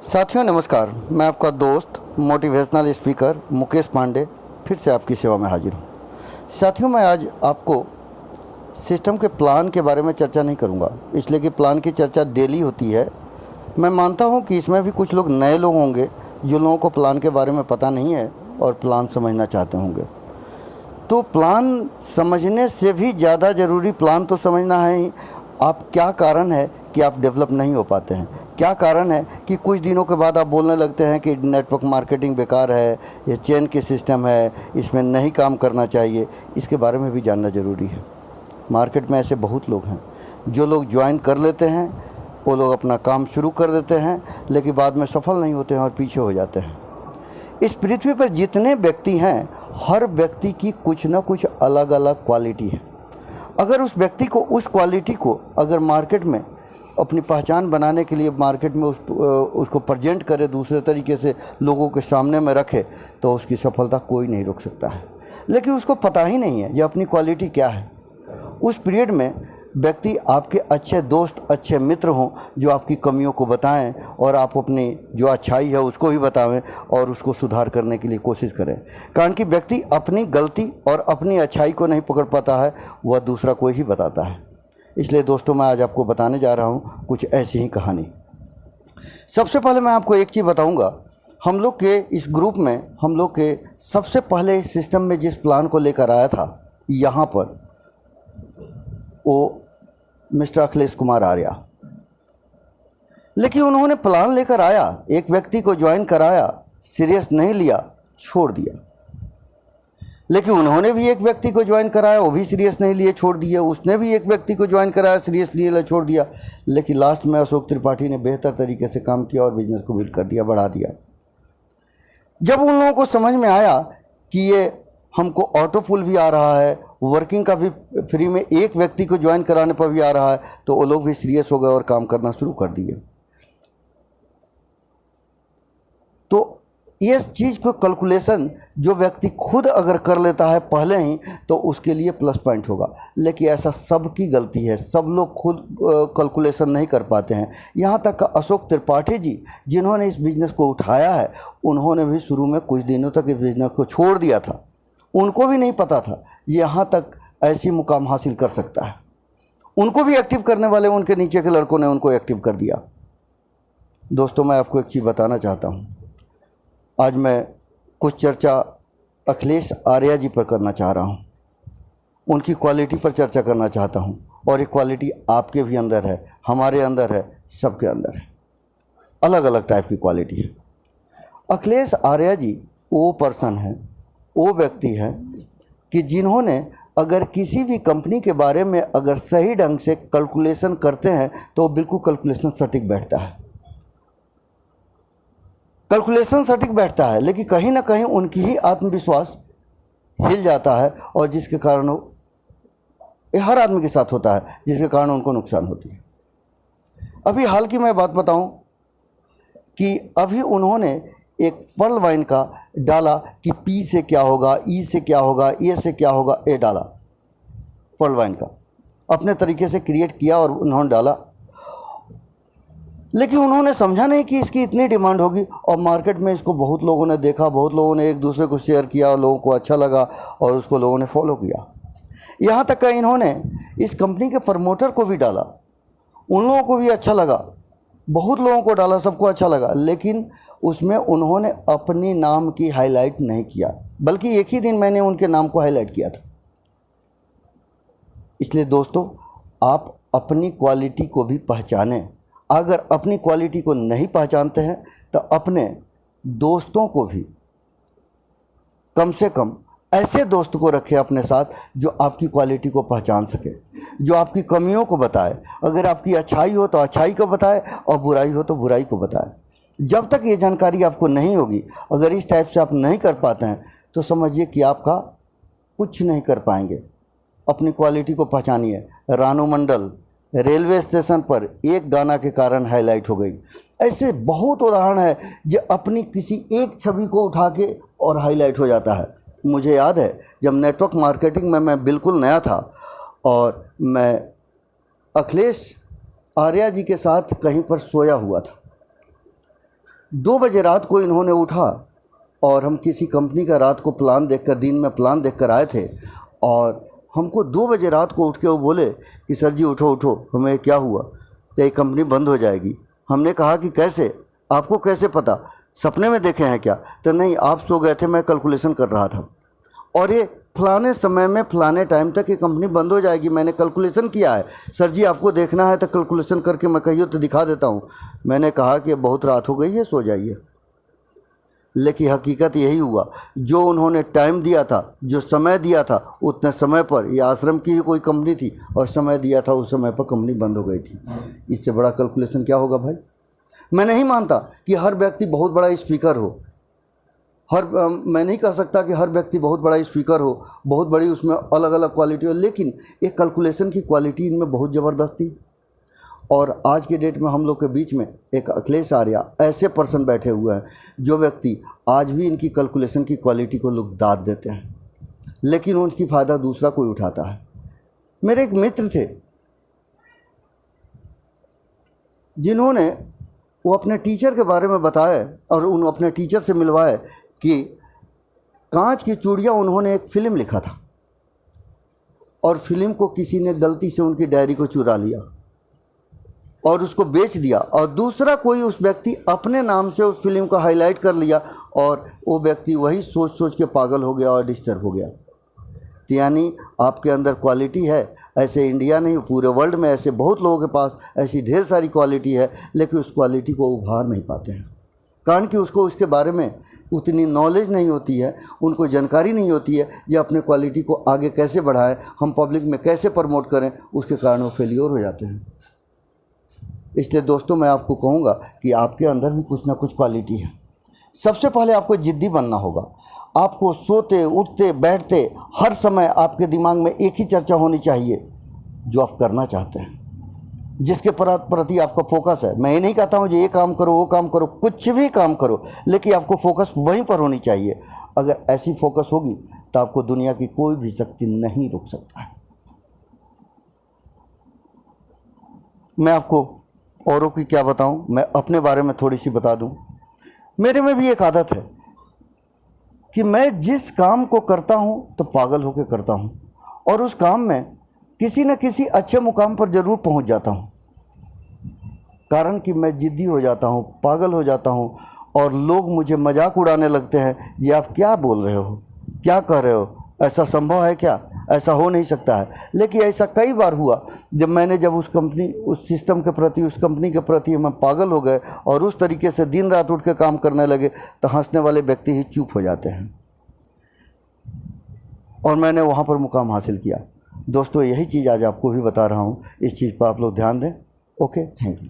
साथियों नमस्कार, मैं आपका दोस्त मोटिवेशनल स्पीकर मुकेश पांडे फिर से आपकी सेवा में हाजिर हूँ। साथियों, मैं आज आपको सिस्टम के प्लान के बारे में चर्चा नहीं करूँगा, इसलिए कि प्लान की चर्चा डेली होती है। मैं मानता हूँ कि इसमें भी कुछ लोग नए लोग होंगे जो लोगों को प्लान के बारे में पता नहीं है और प्लान समझना चाहते होंगे। तो प्लान समझने से भी ज़्यादा ज़रूरी प्लान तो समझना है ही। आप क्या कारण है कि आप डेवलप नहीं हो पाते हैं, क्या कारण है कि कुछ दिनों के बाद आप बोलने लगते हैं कि नेटवर्क मार्केटिंग बेकार है, ये चेन की सिस्टम है, इसमें नहीं काम करना चाहिए। इसके बारे में भी जानना ज़रूरी है। मार्केट में ऐसे बहुत लोग हैं जो लोग ज्वाइन कर लेते हैं, वो लोग अपना काम शुरू कर देते हैं, लेकिन बाद में सफल नहीं होते हैं और पीछे हो जाते हैं। इस पृथ्वी पर जितने व्यक्ति हैं, हर व्यक्ति की कुछ ना कुछ अलग अलग क्वालिटी है। अगर उस व्यक्ति को, उस क्वालिटी को अगर मार्केट में अपनी पहचान बनाने के लिए मार्केट में उसको प्रेजेंट करे, दूसरे तरीके से लोगों के सामने में रखे, तो उसकी सफलता कोई नहीं रोक सकता है। लेकिन उसको पता ही नहीं है ये अपनी क्वालिटी क्या है। उस पीरियड में व्यक्ति आपके अच्छे दोस्त, अच्छे मित्र हों जो आपकी कमियों को बताएं और आप अपनी जो अच्छाई है उसको भी बताएं और उसको सुधार करने के लिए कोशिश करें। कारण कि व्यक्ति अपनी गलती और अपनी अच्छाई को नहीं पकड़ पाता है, वह दूसरा कोई ही बताता है। इसलिए दोस्तों, मैं आज आपको बताने जा रहा हूँ कुछ ऐसी ही कहानी। सबसे पहले मैं आपको एक चीज़ बताऊँगा। हम लोग के इस ग्रुप में, हम लोग के सबसे पहले इस सिस्टम में जिस प्लान को लेकर आया था यहाँ पर, वो मिस्टर अखिलेश कुमार आर्या। लेकिन उन्होंने प्लान लेकर आया, एक व्यक्ति को ज्वाइन कराया, सीरियस नहीं लिया, छोड़ दिया। लेकिन उन्होंने भी एक व्यक्ति को ज्वाइन कराया, वो भी सीरियस नहीं लिए, छोड़ दिया। उसने भी एक व्यक्ति को ज्वाइन कराया, सीरियस लिए, छोड़ दिया। लेकिन लास्ट में अशोक त्रिपाठी ने बेहतर तरीके से काम किया और बिजनेस को बिल्ड कर दिया, बढ़ा दिया। जब उन लोगों को समझ में आया कि ये हमको ऑटो फुल भी आ रहा है, वर्किंग का भी फ्री में एक व्यक्ति को ज्वाइन कराने पर भी आ रहा है, तो वो लोग भी सीरियस हो गए और काम करना शुरू कर दिए। तो ये चीज़ को कैलकुलेशन जो व्यक्ति खुद अगर कर लेता है पहले ही, तो उसके लिए प्लस पॉइंट होगा। लेकिन ऐसा सबकी गलती है, सब लोग खुद कैलकुलेशन नहीं कर पाते हैं। यहाँ तक अशोक त्रिपाठी जी, जिन्होंने इस बिज़नेस को उठाया है, उन्होंने भी शुरू में कुछ दिनों तक इस बिज़नेस को छोड़ दिया था। उनको भी नहीं पता था यहाँ तक ऐसी मुकाम हासिल कर सकता है। उनको भी एक्टिव करने वाले उनके नीचे के लड़कों ने उनको एक्टिव कर दिया। दोस्तों, मैं आपको एक चीज़ बताना चाहता हूँ। आज मैं कुछ चर्चा अखिलेश आर्या जी पर करना चाह रहा हूँ, उनकी क्वालिटी पर चर्चा करना चाहता हूँ। और ये क्वालिटी आपके भी अंदर है, हमारे अंदर है, सबके अंदर है। अलग अलग टाइप की क्वालिटी है। अखिलेश आर्या जी वो पर्सन है, वो व्यक्ति है कि जिन्होंने अगर किसी भी कंपनी के बारे में अगर सही ढंग से कैलकुलेशन करते हैं तो बिल्कुल कैलकुलेशन सटीक बैठता है, कैलकुलेशन सटीक बैठता है। लेकिन कहीं ना कहीं उनकी ही आत्मविश्वास हिल जाता है, और जिसके कारण ये हर आदमी के साथ होता है, जिसके कारण उनको नुकसान होती है। अभी हाल की मैं बात बताऊं कि अभी उन्होंने एक पर्ल वाइन का डाला कि पी से क्या होगा, ई से क्या होगा, ए से क्या होगा, ए डाला। पर्ल वाइन का अपने तरीके से क्रिएट किया और उन्होंने डाला। लेकिन उन्होंने समझा नहीं कि इसकी इतनी डिमांड होगी, और मार्केट में इसको बहुत लोगों ने देखा, बहुत लोगों ने एक दूसरे को शेयर किया, लोगों को अच्छा लगा और उसको लोगों ने फॉलो किया। यहाँ तक कि इन्होंने इस कंपनी के प्रमोटर को भी डाला, उन लोगों को भी अच्छा लगा, बहुत लोगों को डाला, सबको अच्छा लगा। लेकिन उसमें उन्होंने अपनी नाम की हाईलाइट नहीं किया, बल्कि एक ही दिन मैंने उनके नाम को हाईलाइट किया था। इसलिए दोस्तों, आप अपनी क्वालिटी को भी पहचानें। अगर अपनी क्वालिटी को नहीं पहचानते हैं तो अपने दोस्तों को भी कम से कम ऐसे दोस्त को रखें अपने साथ जो आपकी क्वालिटी को पहचान सके, जो आपकी कमियों को बताए। अगर आपकी अच्छाई हो तो अच्छाई को बताए, और बुराई हो तो बुराई को बताए। जब तक ये जानकारी आपको नहीं होगी, अगर इस टाइप से आप नहीं कर पाते हैं, तो समझिए कि आपका कुछ नहीं कर पाएंगे। अपनी क्वालिटी को पहचानिए। रानू मंडल रेलवे स्टेशन पर एक गाना के कारण हाईलाइट हो गई। ऐसे बहुत उदाहरण है जो अपनी किसी एक छवि को उठा के और हाईलाइट हो जाता है। मुझे याद है जब नेटवर्क मार्केटिंग में मैं बिल्कुल नया था और मैं अखिलेश आर्या जी के साथ कहीं पर सोया हुआ था। 2 बजे रात को इन्होंने उठा और हम किसी कंपनी का रात को प्लान देखकर, दिन में प्लान देखकर आए थे, और हमको 2 बजे रात को उठ के वो बोले कि सर जी उठो उठो, हमें क्या हुआ, तो ये कंपनी बंद हो जाएगी। हमने कहा कि कैसे, आपको कैसे पता, सपने में देखे हैं क्या? तो नहीं, आप सो गए थे, मैं कैलकुलेशन कर रहा था और ये फलाने समय में फलाने टाइम तक ये कंपनी बंद हो जाएगी, मैंने कैलकुलेशन किया है। सर जी आपको देखना है तो कैलकुलेशन करके मैं कहिए तो दिखा देता हूँ। मैंने कहा कि बहुत रात हो गई है, सो जाइए। लेकिन हकीकत यही हुआ, जो उन्होंने टाइम दिया था, जो समय दिया था, उतने समय पर ये आश्रम की ही कोई कंपनी थी और समय दिया था उस समय पर कंपनी बंद हो गई थी। इससे बड़ा कैलकुलेशन क्या होगा भाई? मैं नहीं मानता कि हर व्यक्ति बहुत बड़ा स्पीकर हो, मैं नहीं कह सकता कि हर व्यक्ति बहुत बड़ा स्पीकर हो, बहुत बड़ी उसमें अलग अलग क्वालिटी हो, लेकिन एक कैलकुलेशन की क्वालिटी इनमें बहुत ज़बरदस्त थी। और आज के डेट में हम लोग के बीच में एक अखिलेश आर्या ऐसे पर्सन बैठे हुए हैं जो व्यक्ति आज भी इनकी कैलकुलेशन की क्वालिटी को लोग दाद देते हैं, लेकिन उनकी फ़ायदा दूसरा कोई उठाता है। मेरे एक मित्र थे जिन्होंने वो अपने टीचर के बारे में बताया और उन अपने टीचर से मिलवाए कि कांच की चूड़ियाँ उन्होंने एक फ़िल्म लिखा था और फिल्म को किसी ने गलती से उनकी डायरी को चुरा लिया और उसको बेच दिया, और दूसरा कोई उस व्यक्ति अपने नाम से उस फिल्म को हाईलाइट कर लिया और वो व्यक्ति वही सोच सोच के पागल हो गया और डिस्टर्ब हो गया। यानी आपके अंदर क्वालिटी है, ऐसे इंडिया नहीं पूरे वर्ल्ड में ऐसे बहुत लोगों के पास ऐसी ढेर सारी क्वालिटी है, लेकिन उस क्वालिटी को उभार नहीं पाते हैं, कारण कि उसको उसके बारे में उतनी नॉलेज नहीं होती है, उनको जानकारी नहीं होती है जो अपने क्वालिटी को आगे कैसे बढ़ाएं, हम पब्लिक में कैसे प्रमोट करें, उसके कारण वो फेलियर हो जाते हैं। इसलिए दोस्तों मैं आपको कहूँगा कि आपके अंदर भी कुछ ना कुछ क्वालिटी है। सबसे पहले आपको जिद्दी बनना होगा। आपको सोते उठते बैठते हर समय आपके दिमाग में एक ही चर्चा होनी चाहिए जो आप करना चाहते हैं, जिसके प्रति आपका फोकस है। मैं ये नहीं कहता हूँ जो ये काम करो वो काम करो, कुछ भी काम करो, लेकिन आपको फोकस वहीं पर होनी चाहिए। अगर ऐसी फोकस होगी तो आपको दुनिया की कोई भी शक्ति नहीं रोक सकता है। मैं आपको औरों की क्या बताऊं, मैं अपने बारे में थोड़ी सी बता दूं। मेरे में भी एक आदत है कि मैं जिस काम को करता हूं तो पागल होकर करता हूं और उस काम में किसी न किसी अच्छे मुकाम पर ज़रूर पहुंच जाता हूं, कारण कि मैं जिद्दी हो जाता हूं, पागल हो जाता हूं और लोग मुझे मजाक उड़ाने लगते हैं, ये आप क्या बोल रहे हो, क्या कह रहे हो, ऐसा संभव है क्या, ऐसा हो नहीं सकता है। लेकिन ऐसा कई बार हुआ जब उस कंपनी, उस सिस्टम के प्रति, उस कंपनी के प्रति हम पागल हो गए और उस तरीके से दिन रात उठ के काम करने लगे तो हंसने वाले व्यक्ति ही चुप हो जाते हैं और मैंने वहाँ पर मुकाम हासिल किया। दोस्तों यही चीज़ आज आपको भी बता रहा हूँ, इस चीज़ पर आप लोग ध्यान दें। Okay, thank you.